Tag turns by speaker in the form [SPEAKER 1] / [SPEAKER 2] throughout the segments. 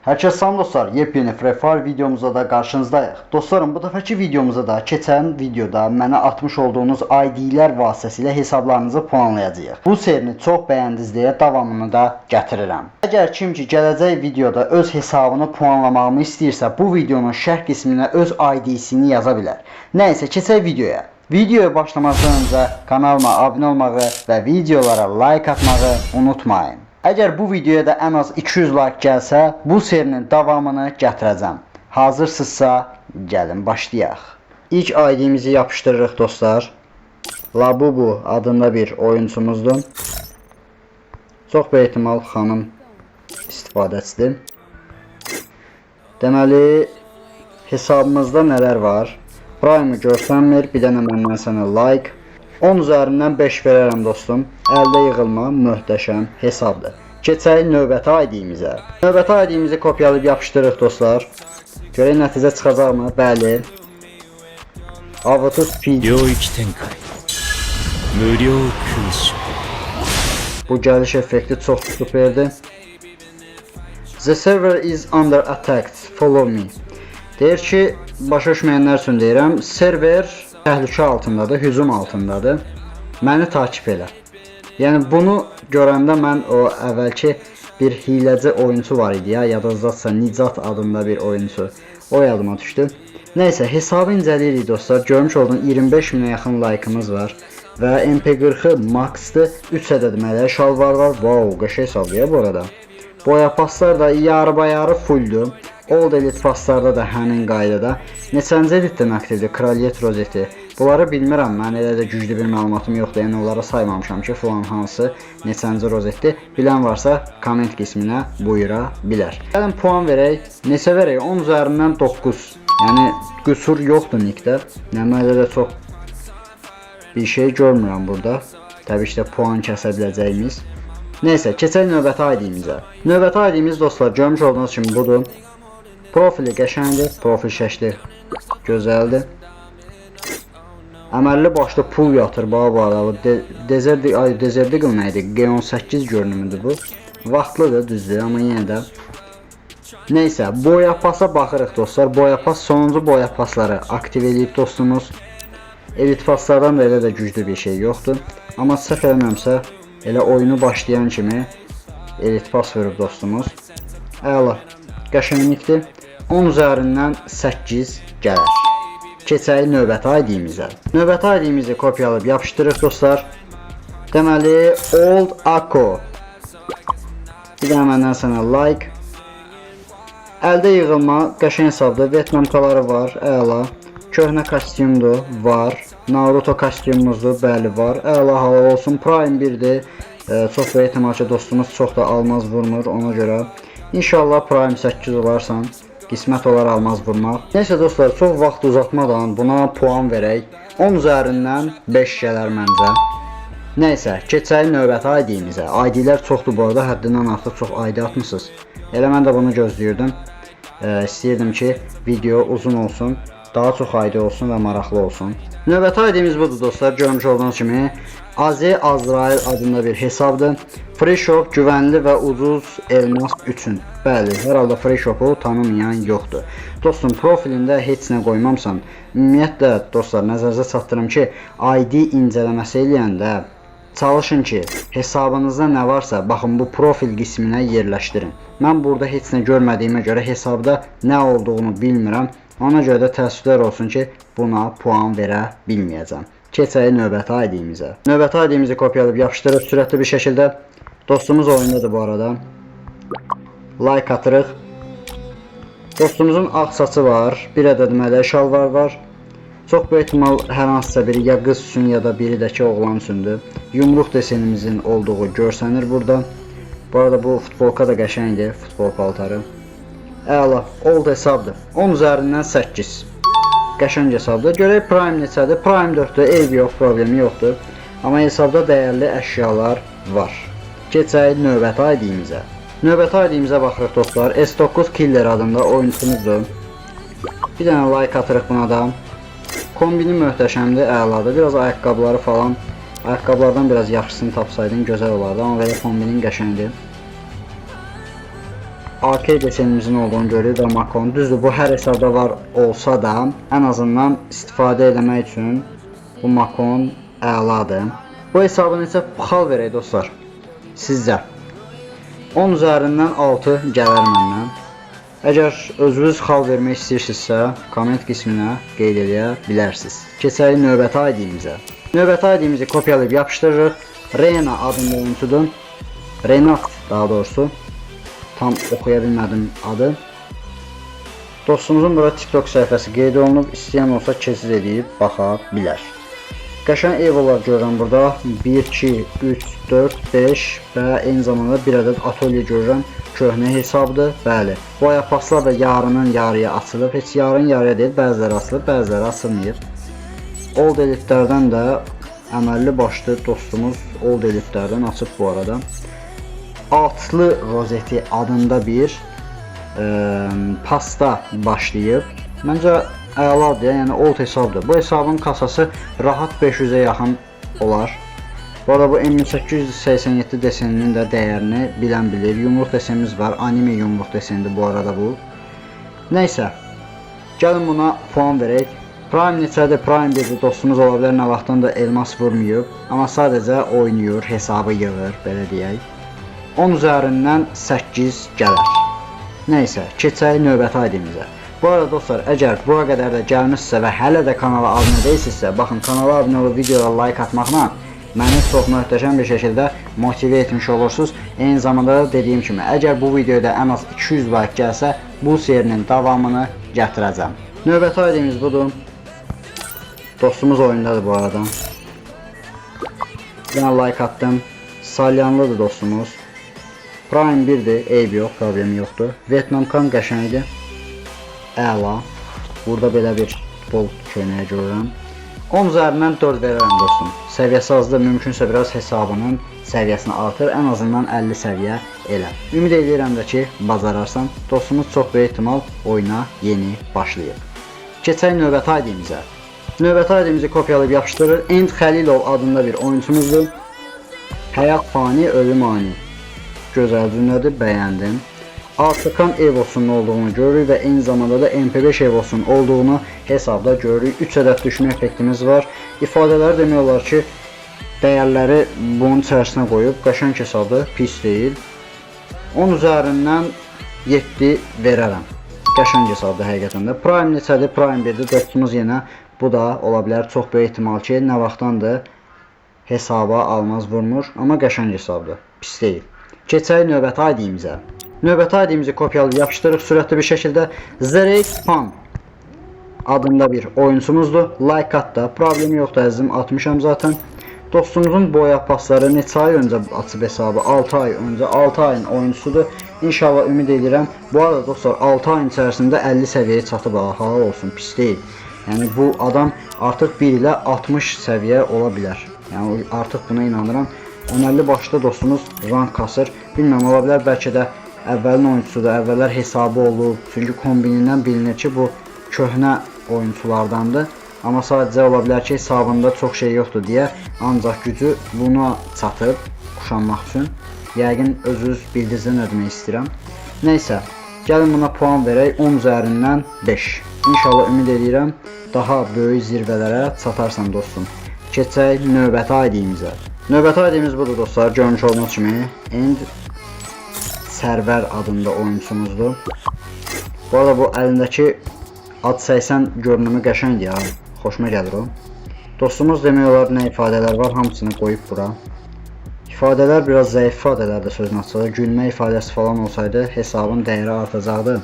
[SPEAKER 1] Herkese salam dostlar, yepyeni Free Fire videomuzda da karşınızdayıq. Dostlarım, bu dəfəki videomuzda da keçən videoda mənə atmış olduğunuz ID'lər vasitəsilə hesablarınızı puanlayacağıq. Bu serini çox bəyəndiniz deyə davamını da gətirirəm. Əgər kim ki gələcək videoda öz hesabını puanlamağımı istəyirsə, bu videonun şərh qisminə öz ID'sini yaza bilər. Nəysə, keçək videoya. Videoya başlamazdan öncə kanalıma abunə olmağı və videolara like atmağı unutmayın. Əgər bu videoya da ən az 200 like gəlsə, bu serinin davamını gətirəcəm. Hazırsınızsa, gəlin başlayaq. İlk ID'mizi yapışdırırıq dostlar. Labubu adında bir oyuncumuzdur. Çox böyük ehtimal xanım istifadəçidir. Deməli, hesabımızda nələr var? Prime'ı görsənmir, bir dənə məndən sənə like. 10 üzərindən 5 verərəm dostum. Əldə yığılma möhtəşəm hesabdır. Keçək növbəti ID'mizə. Növbəti ID'mizi kopyalayıb yapışdırırıq dostlar. Görək nəticə çıxacaqmı? Bəli. Avatus P. Bu gəliş effekti çox superdir. The server is under attack. Follow me. Deyir ki, başa düşməyənlər üçün deyirəm, server təhlükə altındadır, hücum altındadır. Məni takip elə. Yəni bunu görəndə mən o əvvəlki bir hiləci oyuncu var idi ya, yadınızdadsa Nicat adında bir oyuncu. O yadıma düşdü. Nəysə, hesabı incələyirik dostlar. Görmüş olduğunuz 25 minə yaxın like'ımız var. Və MP40'ı max'dır. 3 ədəd mələk şalvar var. Wow, qəşəng hesabdır ya bu arada. Boya paslar da yarı fulldur. Old Elite paslarda da həmin qaydada. Neçənci elitdən aktivdir? Kraliyyət rozeti. Bunları bilmirəm, mən elə də güclü bir məlumatım yoxdur. Yəni onları saymamışam ki, falan hansı neçənci rozetdir. Bilən varsa komment qisminə buyura bilər. Gəlin puan verək. Neçə verək? 10 üzərindən 9. Yəni qüsur yoxdur nickdə. Yəni elə də çox bir şey görmürəm burada. Təbii ki də puan kəsə biləcəyimiz. Nəysə, keçək növbəti ID'mizə. Növbəti ID'miz dostlar, görmüş olduğunuz kimi budur. Profili qəşəngdir, profil şəkli gözəldir. Əməlli başda pul yatır bu arada. Dezerdigl nə idi? G18 görünümüdür bu. Vaxtlıdır, düzdür, amma yenə də. Nəysə, boya pasa baxırıq dostlar. Boya pas, sonuncu boya pasları aktiv edib dostumuz. Elit paslardan da elə də güclü bir şey yoxdur. Amma səhv eləmirəmsə, elə oyunu başlayan kimi elit pas verib dostumuz. Əla, qəşənglikdir. 10 üzərindən 8 gələr. Keçək növbəti ID'mizə. Növbəti ID'mizi kopyalayıb yapışdırırıq dostlar. Deməli, Old Ako. Bir də məndən sənə like. Əldə yığılma, qəşəng hesabdır. Vietnamkaları var, əla. Köhnə kostyumdur, var. Naruto kostyumumuzdur, bəli var. Əla hava olsun. Prime 1'dir. Çox böyük ehtimal ki dostumuz çox da almaz vurmur ona görə. İnşallah Prime 8 olarsan. Qismət olar almaz vurmaq. Nəysə dostlar, çox vaxt uzatmadan buna puan verək. 10 üzərindən 5 gələr məncə. Nəysə, keçək növbəti ID'mizə. ID'lər çoxdur bu arada, həddindən artıq çox ID atmışsınız. Elə mən də bunu gözləyirdim. İstəyirdim ki, video uzun olsun, daha çox ID olsun və maraqlı olsun. Növbəti ID'miz budur dostlar, görmüş olduğunuz kimi. Azi Azrail adında bir hesabdır. Free Shop güvənli və ucuz elmas üçün. Bəli, hər halda Free Shop'u tanımayan yoxdur. Dostum, profilində heç nə qoymamsan. Ümumiyyətlə dostlar, nəzərinizə çatdırım ki, ID incələməsi eləyəndə çalışın ki, hesabınızda nə varsa, baxın bu profil qisminə yerləşdirin. Mən burada heç nə görmədiyimə görə hesabda nə olduğunu bilmirəm. Ona görə də təəssüflər olsun ki, buna puan verə bilməyəcəm. Keçək növbəti ID'mizə. Növbəti ID'mizi kopyalayıb yapışdırıb sürətli bir şəkildə. Dostumuz oyundadır bu arada. Like atırıq. Dostumuzun ağ saçı var. Bir ədəd mələk şalvar var. Çox böyük ehtimal hər hansısa biri ya qız üçün ya da biri də ki oğlan üçündür. Yumruq desenimizin olduğu görsənir burada. Bu arada bu futbolka da qəşəngdir, futbol paltarı. Əla, old hesabdır. 10 üzərindən 8. Qəşəng hesabdır. Görək Prime neçədir? Prime 4'dür, eyb yox, problemi yoxdur. Amma hesabda dəyərli əşyalar var. Keçək növbəti ID'mizə. Növbəti ID'mizə baxırıq dostlar. S9 Killer adında oyuncumuzdur. Bir dənə like atırıq buna da. Kombini möhtəşəmdir, əladır. Biraz ayaqqabıları falan. Ayaqqabılardan biraz yaxşısını tapsaydın gözəl olardı. Amma belə kombinin qəşəngdir. AK desenimizin olduğunu görürük və Makon. Düzdür, bu hər hesabda var olsa da, ən azından istifadə etmək üçün bu Makon əladır. Bu hesabı necə xal verək dostlar? Sizcə 10 üzərindən 6 gələr məndən. Əgər özünüz xal vermək istəyirsinizsə, komment qisminə qeyd edə bilərsiniz. Keçək növbəti ID-imizə. Növbəti ID-imizi kopyalayıb yapışdırırıq. Rena adında oyuncudur. Renat daha doğrusu. Tam oxuya bilmədim adı. Dostumuzun bura TikTok səhifəsi qeyd olunub. İstəyən olsa keçid edib baxa bilər. Qəşəng evolar görürəm burada. 1, 2, 3, 4, 5 və eyni zamanda bir ədəd atölye görürəm. Köhnə hesabdır. Bəli. Bu ayaqpaslar da yarının yarıya açılıb. Heç yarın yarıya deyil. Bəziləri açılıb, bəziləri açılmayıb. Old elitlərdən də əməlli başlı dostumuz Old elitlərdən açıb bu arada. Atlı rozeti adında bir pasta başlayıb. Məncə əladır, yəni old hesabdır. Bu hesabın kasası rahat 500-ə yaxın olar. Bu arada bu M887 deseninin də dəyərini bilən bilir. Yumruq desenimiz var. Anime yumruq desenidir bu arada bu. Nəysə. Gəlin buna puan verək. Prime neçədir? Prime 1-dir. Dostumuz ola bilər, nə vaxtdan da elmas vurmayıb. Amma sadəcə oynayır, hesabı yığır, belə deyək. 10 üzərindən 8 gələr. Nəysə, keçək növbəti ID-imizə. Bu arada dostlar, əgər bura qədər də gəlmişsə və hələ də kanala abunə deyilsinizsə, baxın, kanala abunə olub videoya like atmaqla məni çox möhtəşəm bir şəkildə motive etmiş olursunuz. Eyni zamanda da dediyim kimi, əgər bu videoda ən az 200 like gəlsə, bu serinin davamını gətirəcəm. Növbəti ID-imiz budur. Dostumuz oyundadır bu arada. Yenə like attım. Salyanlıdır dostumuz. Prime 1'dir, eyb yox, problemi yoxdur. Vietnamkan qəşəngdir. Əla. Burada belə bir futbol köynəyi görürəm. 10 üzərindən 4 verirəm dostum. Səviyyəsi azdır, mümkünsə biraz hesabının səviyyəsini artır, ən azından 50 səviyyə elə. Ümid edirəm də ki, bacararsan. Dostumuz çox böyük ehtimal oyuna yeni başlayıb. Keçək növbəti ID-imizə. Növbəti ID-imizi kopyalayıb yapışdırır. End Xəlilov adında bir oyuncumuzdur. Həyat fani, ölüm ani. Gözəl cümlədir, bəyəndim. Artıkan evosunun olduğunu görürük və eyni zamanda da MP5 evosunun olduğunu hesabda görürük. 3 ədəd düşmə effektimiz var. İfadələri demək olar ki, dəyərləri bunun içərisinə qoyub. Qəşəng hesabda, pis deyil. 10 üzərindən 7 verərəm. Qəşəng hesabda həqiqətən də. Prime neçədir? Prime 1'dir. Dostumuz yenə bu da ola bilər. Çox böyük ehtimal ki, nə vaxtdandır hesaba almaz vurmur. Amma qəşəng hesabdır. Pis deyil. Keçək növbəti ID-imizə. Növbəti ID-imizi kopyalayıb yapışdırıb sürətli bir şəkildə Zerek Pan adında bir oyuncumuzdur. Like atda, problemi yoxdur əzizim, atmışam zaten. Dostumuzun boya pasları neçə ay öncə açıb hesabı? 6 ay öncə, 6 ayın oyuncusudur. İnşallah ümid edirəm. Bu arada dostlar 6 ayın içərisində 50 səviyyəyə çatıb, halal olsun, pis deyil. Yəni bu adam artıq 1 ilə 60 səviyyə ola bilər. Yəni artıq buna inanıram. 10-50 başda dostumuz rank kasır. Bilməm, ola bilər bəlkə də əvvəlin oyuncusudur, əvvəllər hesabı olub. Çünki kombinindən bilinir ki, bu köhnə oyunculardandır. Amma sadəcə ola bilər ki, hesabında çox şey yoxdur deyə ancaq gücü buna çatıb kuşanmaq üçün. Yəqin özünüz bildiniz nə demək istəyirəm. Nəysə, gəlin buna puan verək 10 üzərindən 5. İnşallah ümid edirəm daha böyük zirvələrə çatarsan dostum. Keçək növbəti ID-imizə. Növbəti ID-imiz budur dostlar, görmüş olduğunuz kimi. End Sərvər adında oyuncumuzdur. Bu arada bu əlindəki ad 80 görünümü qəşəngdir ya. Xoşuma gəlir o. Dostumuz demək olar nə ifadələr var, hamısını qoyub bura. İfadələr biraz zəif ifadələrdir sözün açığı. Gülmə ifadəsi falan olsaydı hesabın dəyəri artacaqdı.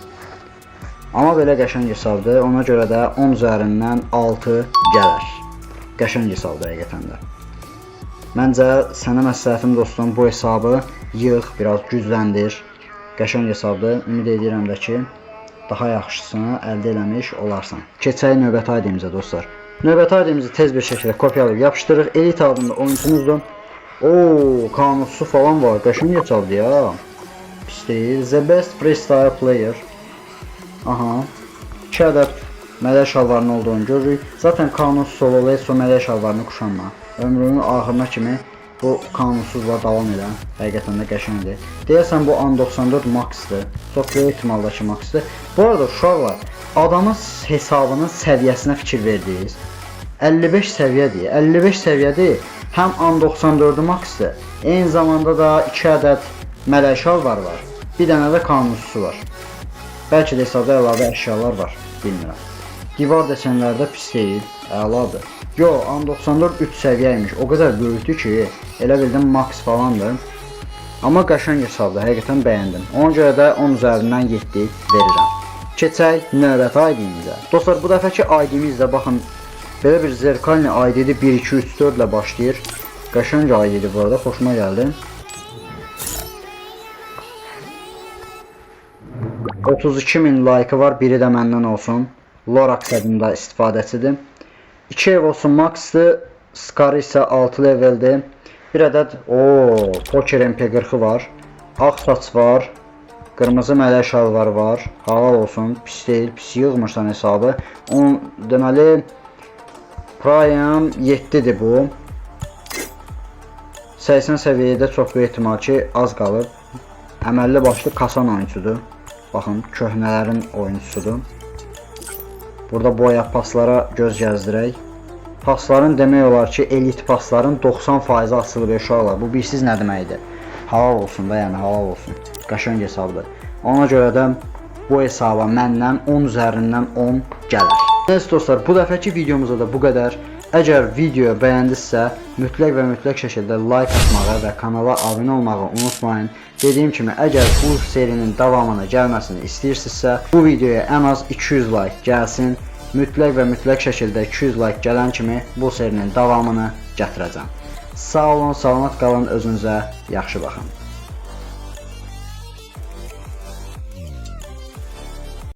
[SPEAKER 1] Amma belə qəşəng hesabdır. Ona görə də 10 üzərindən 6 gələr. Qəşəng hesabdır həqiqətən də. Məncə sənə məsləhətim dostum, bu hesabı yığ, biraz gücləndir. Qəşəng hesabdır. Ümid edirəm də ki, daha yaxşısını əldə eləmiş olarsan. Keçək növbəti ID-imizə dostlar. Növbəti ID-imizi tez bir şəkildə kopyalayıb yapışdırır. Elite adında oyuncumuzdur. Ooo, kanusu falan var. Qəşəng hesabdır ya. Pis deyil. The best freestyle player. Aha. 2 ədəd mələk şalvarının olduğunu görürük. Zaten kanusu solo Leso mələk şalvarını kuşanma. Ömrünün axırına kimi Bu qanunsuzla davam edən, həqiqətən də qəşəngdir. Deyəsən bu An94 Max-dır. Çox böyük ehtimalla ki Max-dır. Bu arada uşaqlar, adamın hesabının səviyyəsinə fikir verdiniz. 55 səviyyədir. 55 səviyyədir. Həm An94 Max-dır. Eyni zamanda da 2 ədəd mələk şalvar var. Bir dənə də qanunsuz var. Bəlkə də hesabda əlavə əşyalar var, bilmirəm. Divar desenləri də pis deyil, əladır. Yo, An94 3 səviyyəymiş. O qədər böyükdür ki, elə bildim Max falandır. Amma qəşəng hesabdır, həqiqətən bəyəndim. Ona görə də 10 üzərindən 7 verirəm. Keçək növbəti ID-imizə. Dostlar, bu dəfəki ID-imiz də baxın, belə bir zerkalni ID-dir, 1, 2, 3, 4 ilə başlayır. Qəşəng ID-dir bu arada, xoşuma gəldi. 32.000 like var, biri də məndən olsun. Lorax adında istifadəçidir. 2 ev olsun Max-dır, Scar isə 6 leveldir. Bir ədəd Poker MP40 var. Ağ saç var. Qırmızı mələk şalvarı var. Halal olsun, pis deyil, pis yığmışsan hesabı. Deməli Prime 7'dir bu. 80 səviyyədə çox böyük ehtimal ki az qalıb. Əməlli başlı kasan oyuncudur. Baxın, köhnələrin oyuncusudur. Burada boya paslara göz gəzdirək. Pasların demək olar ki, elit pasların 90% açılıb uşaqlar. Bu bilsiz nə deməkdir? Halal olsun da, yəni halal olsun. Qəşəng hesabdır. Ona görə də bu hesaba məndən 10 üzərindən 10 gələr. Neyse dostlar, bu dəfəki videomuzda da bu qədər. Əgər videoyu bəyəndinizsə, mütləq və mütləq şəkildə like atmağı və kanala abunə olmağı unutmayın. Dediyim kimi, əgər bu serinin davamını gəlməsini istəyirsinizsə, bu videoya ən az 200 like gəlsin. Mütləq və mütləq şəkildə 200 like gələn kimi bu serinin davamını gətirəcəm. Sağ olun, salamat qalın, özünüzə yaxşı baxın.